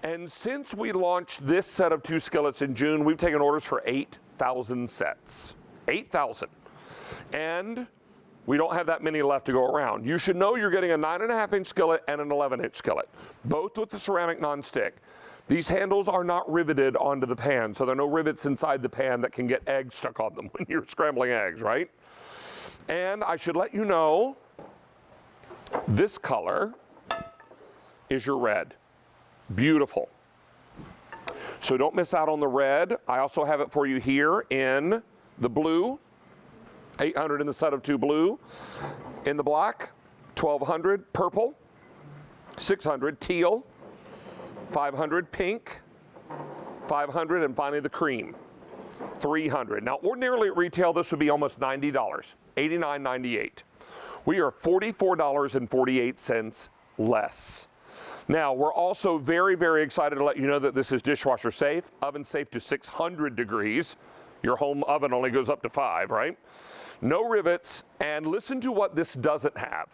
And since we launched this set of 2 skillets in June, we've taken orders for 8,000 sets. 8,000. And we don't have that many left to go around. You should know you're getting a 9.5-inch skillet and an 11-inch skillet, both with the ceramic nonstick. These handles are not riveted onto the pan, so there are no rivets inside the pan that can get eggs stuck on them when you're scrambling eggs, right? And I should let you know, this color is your red. Beautiful. So don't miss out on the red. I also have it for you here in the blue, 800 in the set of 2 blue. In the black, 1,200 purple, 600 teal, 500 pink, 500, and finally the cream, 300. Now, ordinarily at retail, this would be almost $90, $89.98. We are $44.48 less. Now, we're also very, very excited to let you know that this is dishwasher safe, oven safe to 600 degrees. Your home oven only goes up to 5, right? No rivets, and listen to what this doesn't have.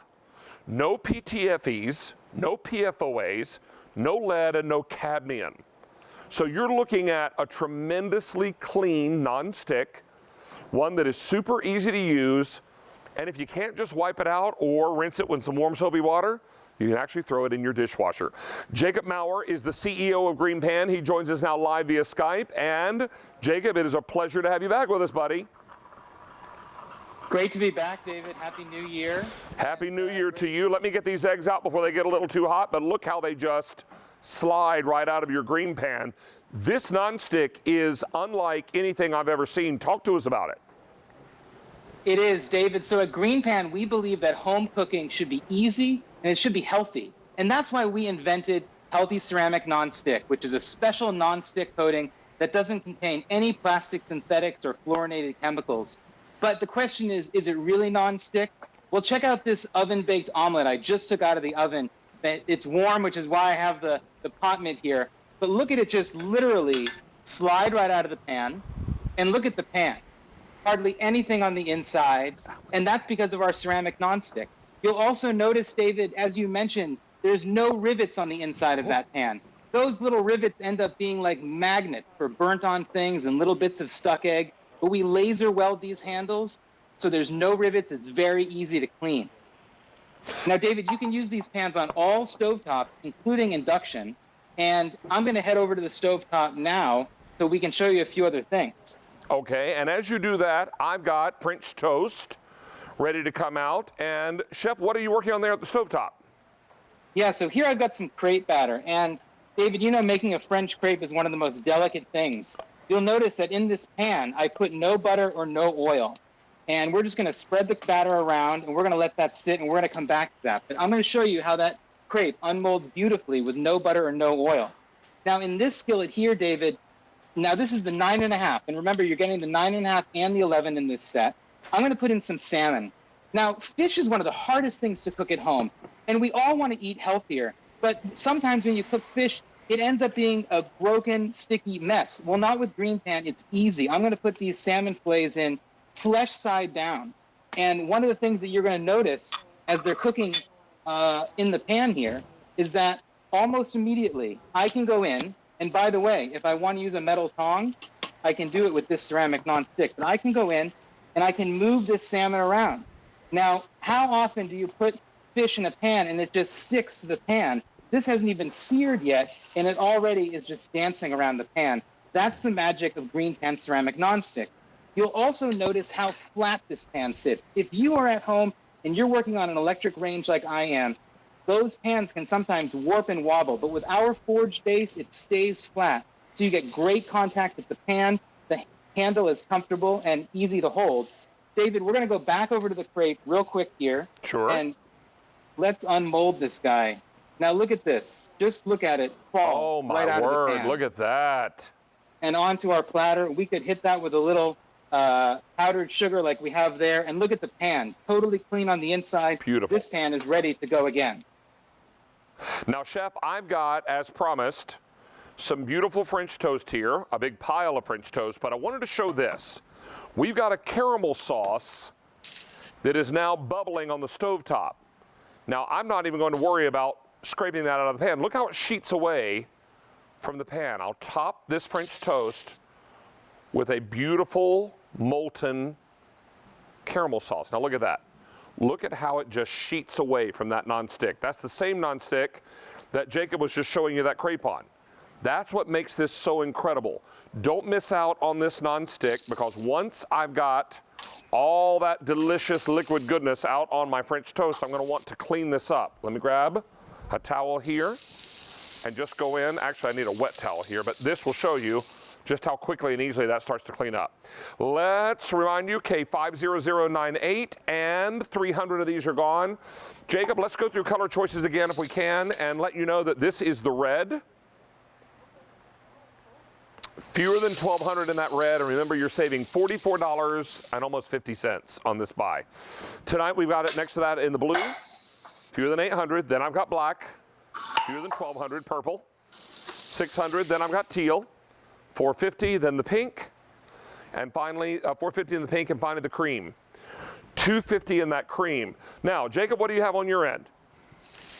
No PTFEs, no PFOAs, no lead, and no cadmium. So you're looking at a tremendously clean nonstick, one that is super easy to use, and if you can't just wipe it out or rinse it with some warm soapy water, you can actually throw it in your dishwasher. Jacob Maurer is the CEO of GreenPan. He joins us now live via Skype. And Jacob, it is a pleasure to have you back with us, buddy. Great to be back, David. Happy New Year. Happy New Year to you. Let me get these eggs out before they get a little too hot, but look how they just slide right out of your GreenPan. This nonstick is unlike anything I've ever seen. Talk to us about it. It is, David. So at GreenPan, we believe that home cooking should be easy and it should be healthy. And that's why we invented Healthy Ceramic Nonstick, which is a special nonstick coating that doesn't contain any plastic synthetics or fluorinated chemicals. But the question is it really nonstick? Well, check out this oven-baked omelet I just took out of the oven. It's warm, which is why I have the pot mitt here. But look at it just literally slide right out of the pan. And look at the pan. Hardly anything on the inside. And that's because of our ceramic nonstick. You'll also notice, David, as you mentioned, there's no rivets on the inside of that pan. Those little rivets end up being like magnets for burnt-on things and little bits of stuck egg. But we laser weld these handles, so there's no rivets. It's very easy to clean. Now, David, you can use these pans on all stovetops, including induction. And I'm going to head over to the stovetop now so we can show you a few other things. Okay, and as you do that, I've got French toast ready to come out. And Chef, what are you working on there at the stovetop? Yeah, so here I've got some crepe batter. And David, you know, making a French crepe is one of the most delicate things. You'll notice that in this pan, I put no butter or no oil. And we're just going to spread the batter around, and we're going to let that sit, and we're going to come back to that. But I'm going to show you how that crepe unmolds beautifully with no butter or no oil. Now, in this skillet here, David, now this is the 9.5. And remember, you're getting the 9.5 and the 11 in this set. I'm going to put in some salmon. Now, fish is one of the hardest things to cook at home, and we all want to eat healthier. But sometimes when you cook fish, it ends up being a broken, sticky mess. Well, not with GreenPan. It's easy. I'm going to put these salmon fillets in flesh side down. And one of the things that you're going to notice as they're cooking in the pan here is that almost immediately I can go in, and by the way, if I want to use a metal tong, I can do it with this ceramic nonstick. But I can go in and I can move this salmon around. Now, how often do you put fish in a pan and it just sticks to the pan? This hasn't even seared yet, and it already is just dancing around the pan. That's the magic of GreenPan Ceramic Nonstick. You'll also notice how flat this pan sits. If you are at home and you're working on an electric range like I am, those pans can sometimes warp and wobble, but with our forged base, it stays flat. So you get great contact with the pan, the handle is comfortable and easy to hold. David, we're going to go back over to the crepe real quick here. Sure. And let's unmold this guy. Now look at this. Just look at it fall right out of the pan. Look at that. And onto our platter. We could hit that with a little powdered sugar like we have there. And look at the pan. Totally clean on the inside. Beautiful. This pan is ready to go again. Now, Chef, I've got, as promised, some beautiful French toast here, a big pile of French toast, but I wanted to show this. We've got a caramel sauce that is now bubbling on the stovetop. Now, I'm not even going to worry about scraping that out of the pan. Look how it sheets away from the pan. I'll top this French toast with a beautiful molten caramel sauce. Now look at that. Look at how it just sheets away from that nonstick. That's the same nonstick that Jacob was just showing you that crepe on. That's what makes this so incredible. Don't miss out on this nonstick, because once I've got all that delicious liquid goodness out on my French toast, I'm gonna want to clean this up. Let me grab a towel here and just go in. Actually, I need a wet towel here, but this will show you just how quickly and easily that starts to clean up. Let's remind you, K50098, and 300 of these are gone. Jacob, let's go through color choices again if we can, and let you know that this is the red. Fewer than 1,200 in that red, and remember, you're saving $44 and almost 50 cents on this buy. Tonight, we've got it next to that in the blue, fewer than 800. Then I've got black, fewer than 1,200, purple, 600. Then I've got teal, 450, then the pink, and finally, 450 in the pink, and finally the cream. 250 in that cream. Now, Jacob, what do you have on your end?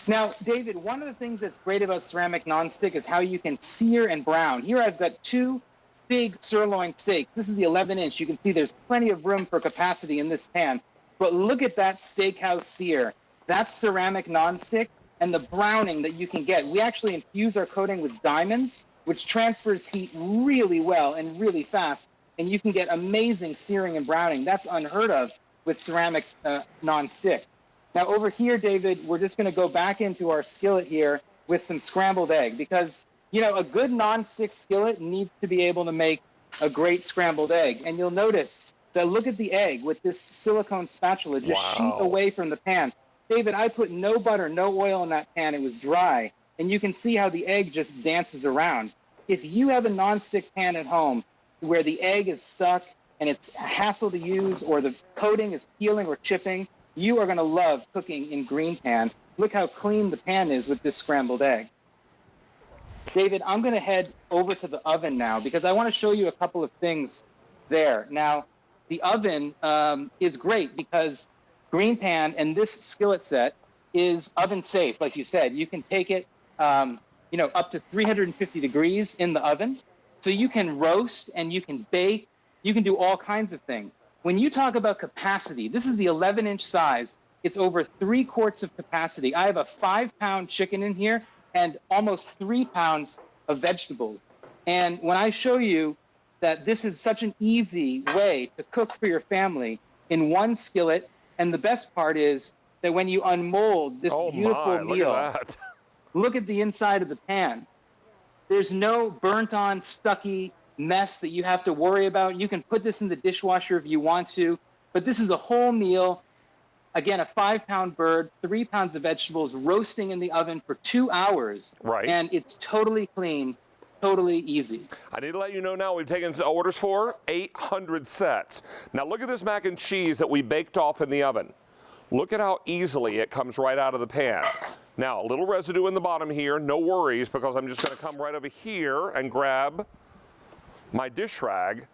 Now, David, one of the things that's great about ceramic nonstick is how you can sear and brown. Here I've got two big sirloin steaks. This is the 11-inch. You can see there's plenty of room for capacity in this pan. But look at that steakhouse sear. That's ceramic nonstick, and the browning that you can get. We actually infuse our coating with diamonds, which transfers heat really well and really fast, and you can get amazing searing and browning. That's unheard of with ceramic nonstick. Now over here, David, we're just going to go back into our skillet here with some scrambled egg, because, you know, a good nonstick skillet needs to be able to make a great scrambled egg. And you'll notice that look at the egg with this silicone spatula just sheet away from the pan. David, I put no butter, no oil in that pan. It was dry. And you can see how the egg just dances around. If you have a nonstick pan at home where the egg is stuck and it's a hassle to use, or the coating is peeling or chipping, you are going to love cooking in GreenPan. Look how clean the pan is with this scrambled egg. David, I'm going to head over to the oven now, because I want to show you a couple of things there. Now, the oven is great because GreenPan and this skillet set is oven safe, like you said. You can take it up to 350 degrees in the oven. So you can roast and you can bake. You can do all kinds of things. When you talk about capacity, this is the 11-inch size. It's over 3 quarts of capacity. I have a 5-pound chicken in here and almost 3 pounds of vegetables. And when I show you that this is such an easy way to cook for your family in one skillet, and the best part is that when you unmold this beautiful meal, look at the inside of the pan. There's no burnt-on, stucky mess that you have to worry about. You can put this in the dishwasher if you want to, but this is a whole meal. Again, a 5-pound bird, 3 pounds of vegetables, roasting in the oven for 2 hours. Right. And it's totally clean, totally easy. I need to let you know now we've taken orders for 800 sets. Now look at this mac and cheese that we baked off in the oven. Look at how easily it comes right out of the pan. Now, a little residue in the bottom here, no worries, because I'm just going to come right over here and grab my dish rag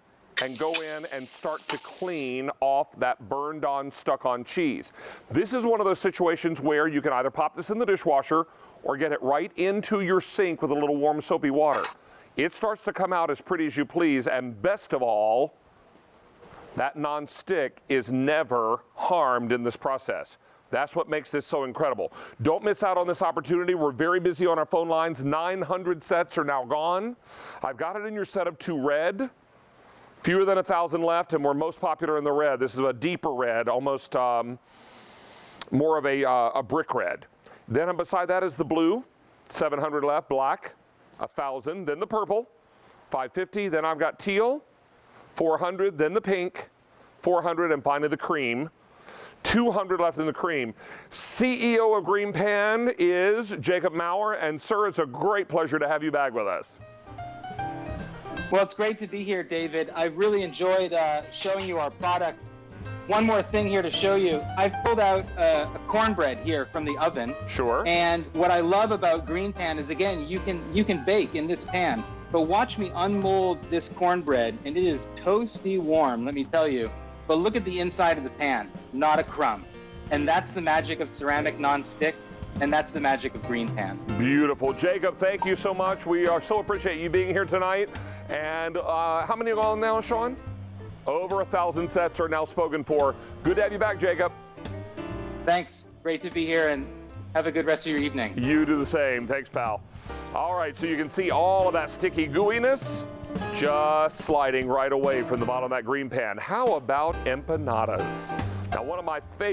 and go in and start to clean off that burned on, stuck on cheese. This is one of those situations where you can either pop this in the dishwasher or get it right into your sink with a little warm soapy water. It starts to come out as pretty as you please, and best of all, that nonstick is never harmed in this process. That's what makes this so incredible. Don't miss out on this opportunity. We're very busy on our phone lines. 900 sets are now gone. I've got it in your set of 2 red. Fewer than 1,000 left, and we're most popular in the red. This is a deeper red, almost more of a brick red. Then beside that is the blue, 700 left, black, 1,000, then the purple, 550, then I've got teal, 400, then the pink, 400, and finally the cream. 200 left in the cream. CEO of GreenPan is Jacob Maurer, and sir, it's a great pleasure to have you back with us. Well, it's great to be here, David. I really enjoyed showing you our product. One more thing here to show you. I've pulled out a cornbread here from the oven. Sure. And what I love about GreenPan is, again, you can bake in this pan. But watch me unmold this cornbread, and it is toasty warm, let me tell you. But look at the inside of the pan, not a crumb. And that's the magic of ceramic nonstick. And that's the magic of GreenPan. Beautiful. Jacob, thank you so much. We are so appreciate you being here tonight. And how many are on now, Sean? Over 1,000 sets are now spoken for. Good to have you back, Jacob. Thanks. Great to be here, and have a good rest of your evening. You do the same. Thanks, pal. All right, so you can see all of that sticky gooiness just sliding right away from the bottom of that green pan. How about empanadas? Now, one of my favorite